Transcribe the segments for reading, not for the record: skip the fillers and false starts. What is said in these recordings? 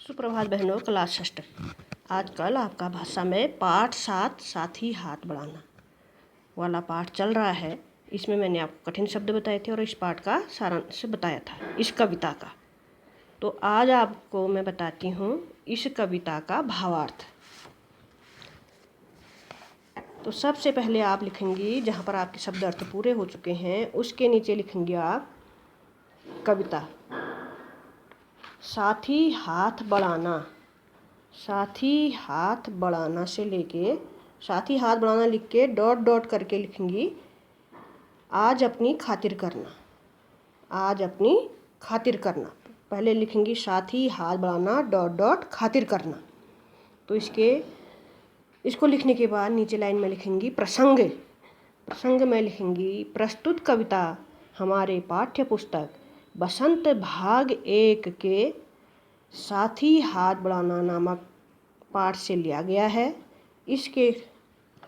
सुप्रभात बहनों, क्लास 6। आजकल आपका भाषा में पाठ 7 साथी हाथ बढ़ाना वाला पाठ चल रहा है। इसमें मैंने आपको कठिन शब्द बताए थे और इस पाठ का सारांश बताया था इस कविता का। तो आज आपको मैं बताती हूँ इस कविता का भावार्थ। तो सबसे पहले आप लिखेंगी, जहाँ पर आपके शब्द अर्थ पूरे हो चुके हैं उसके नीचे लिखेंगे आप कविता। साथी हाथ बढ़ाना, साथी हाथ बढ़ाना से लेके साथी हाथ बढ़ाना लिख के डॉट डॉट करके लिखेंगी आज अपनी खातिर करना। आज अपनी खातिर करना पहले लिखेंगी साथी हाथ बढ़ाना डॉट डॉट खातिर करना। तो इसको लिखने के बाद नीचे लाइन में लिखेंगी प्रसंग। प्रसंग में लिखेंगी प्रस्तुत कविता हमारे पाठ्य पुस्तक बसंत भाग 1 के साथी हाथ बढ़ाना नामक पाठ से लिया गया है। इसके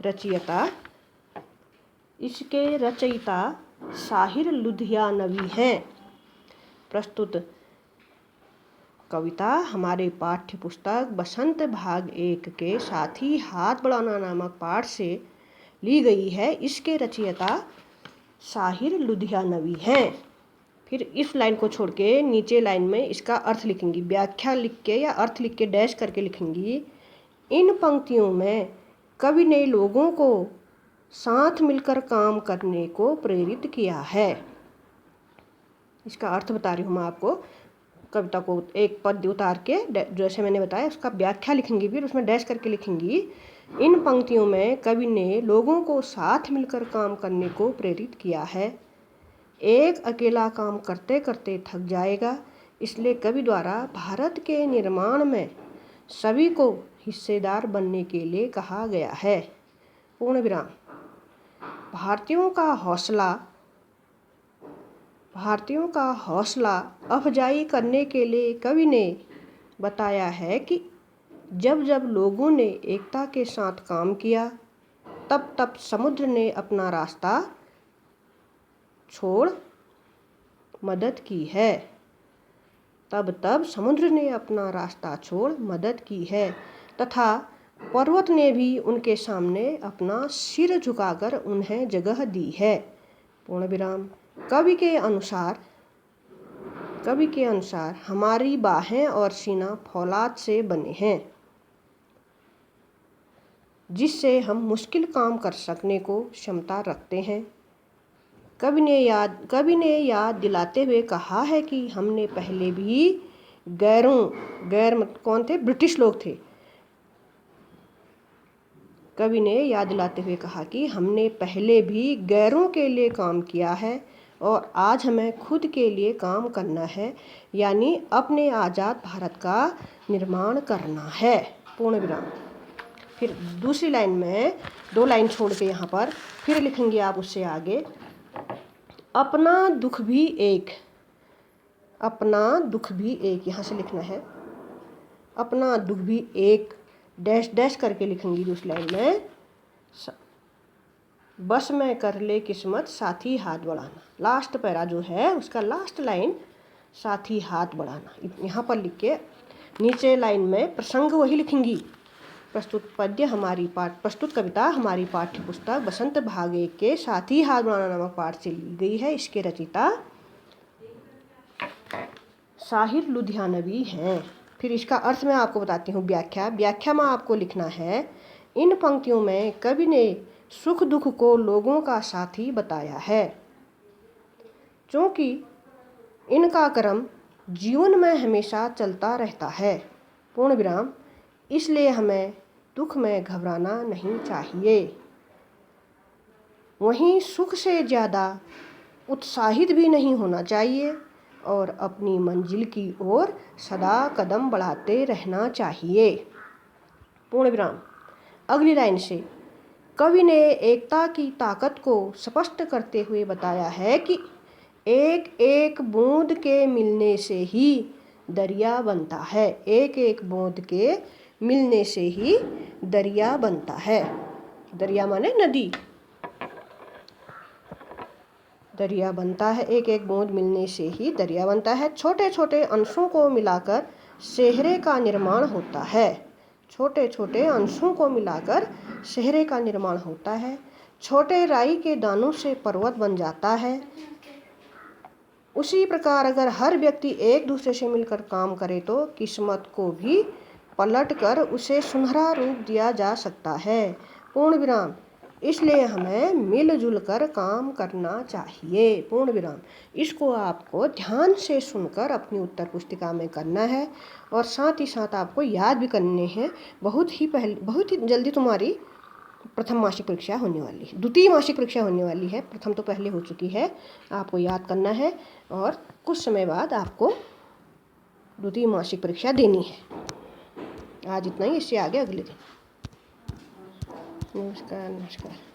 रचयिता साहिर लुधियानवी हैं। प्रस्तुत कविता हमारे पाठ्य पुस्तक बसंत भाग 1 के साथी हाथ बढ़ाना नामक पाठ से ली गई है। इसके रचयिता साहिर लुधियानवी हैं। फिर इस लाइन को छोड़ के नीचे लाइन में इसका अर्थ लिखेंगी। व्याख्या लिख के या अर्थ लिख के डैश करके लिखेंगी इन पंक्तियों में कवि ने लोगों को साथ मिलकर काम करने को प्रेरित किया है। इसका अर्थ बता रही हूँ मैं आपको। कविता को एक पद उतार के जैसे मैंने बताया उसका व्याख्या लिखेंगी, फिर उसमें डैश करके लिखेंगी इन पंक्तियों में कवि ने लोगों को साथ मिलकर काम करने को प्रेरित किया है। एक अकेला काम करते करते थक जाएगा, इसलिए कवि द्वारा भारत के निर्माण में सभी को हिस्सेदार बनने के लिए कहा गया है। पूर्ण विराम। भारतीयों का हौसला अफजाई करने के लिए कवि ने बताया है कि जब जब लोगों ने एकता के साथ काम किया तब तब समुद्र ने अपना रास्ता छोड़ मदद की है। तब तब समुद्र ने अपना रास्ता छोड़ मदद की है तथा पर्वत ने भी उनके सामने अपना सिर झुकाकर उन्हें जगह दी है। पूर्ण विराम। कवि के अनुसार हमारी बाहें और सीना फौलाद से बने हैं जिससे हम मुश्किल काम कर सकने को क्षमता रखते हैं। कवि ने याद दिलाते हुए कहा है कि हमने पहले भी कौन थे? ब्रिटिश लोग थे। कवि ने याद दिलाते हुए कहा कि हमने पहले भी गैरों के लिए काम किया है और आज हमें खुद के लिए काम करना है, यानी अपने आज़ाद भारत का निर्माण करना है। पूर्ण विराम। फिर दूसरी लाइन में 2 लाइन छोड़ के यहाँ पर फिर लिखेंगे आप उससे आगे अपना दुख भी एक। यहाँ से लिखना है अपना दुख भी एक डैश डैश करके लिखेंगी दूसरी लाइन में बस में कर ले किस्मत साथी हाथ बढ़ाना। लास्ट पैरा जो है उसका लास्ट लाइन साथी हाथ बढ़ाना यहाँ पर लिख के नीचे लाइन में प्रसंग वही लिखेंगी। प्रस्तुत कविता हमारी पाठ्य पुस्तक बसंत भाग 1 के साथी हाथ बढ़ाना नामक पाठ से ली गई है। इसके रचयिता साहिर लुधियानवी हैं। फिर इसका अर्थ मैं आपको बताती हूँ। व्याख्या में आपको लिखना है इन पंक्तियों में कवि ने सुख दुख को लोगों का साथी बताया है, क्योंकि इनका क्रम जीवन में हमेशा चलता रहता है। पूर्ण विराम। इसलिए हमें दुख में घबराना नहीं चाहिए, वहीं सुख से ज़्यादा उत्साहित भी नहीं होना चाहिए और अपनी मंजिल की ओर सदा कदम बढ़ाते रहना चाहिए। पूर्ण विराम। अगली लाइन से कवि ने एकता की ताकत को स्पष्ट करते हुए बताया है कि एक एक बूंद के मिलने से ही दरिया बनता है। एक एक बूंद के मिलने से ही दरिया बनता है। दरिया माने नदी। दरिया बनता है, एक एक बूंद मिलने से ही दरिया बनता है। छोटे छोटे अंशों को मिलाकर सेहरे का निर्माण होता है। छोटे छोटे अंशों को मिलाकर सेहरे का निर्माण होता है। छोटे राई के दानों से पर्वत बन जाता है। उसी प्रकार अगर हर व्यक्ति एक दूसरे से मिलकर काम करे तो किस्मत को भी पलट कर उसे सुनहरा रूप दिया जा सकता है। पूर्ण विराम। इसलिए हमें मिलजुल कर काम करना चाहिए। पूर्ण विराम। इसको आपको ध्यान से सुनकर अपनी उत्तर पुस्तिका में करना है और साथ ही साथ आपको याद भी करने हैं। बहुत ही जल्दी तुम्हारी प्रथम मासिक परीक्षा होने वाली है, द्वितीय मासिक परीक्षा होने वाली है। प्रथम तो पहले हो चुकी है, आपको याद करना है और कुछ समय बाद आपको द्वितीय मासिक परीक्षा देनी है। आज इतना ही, इससे आगे अगले दिन। नमस्कार।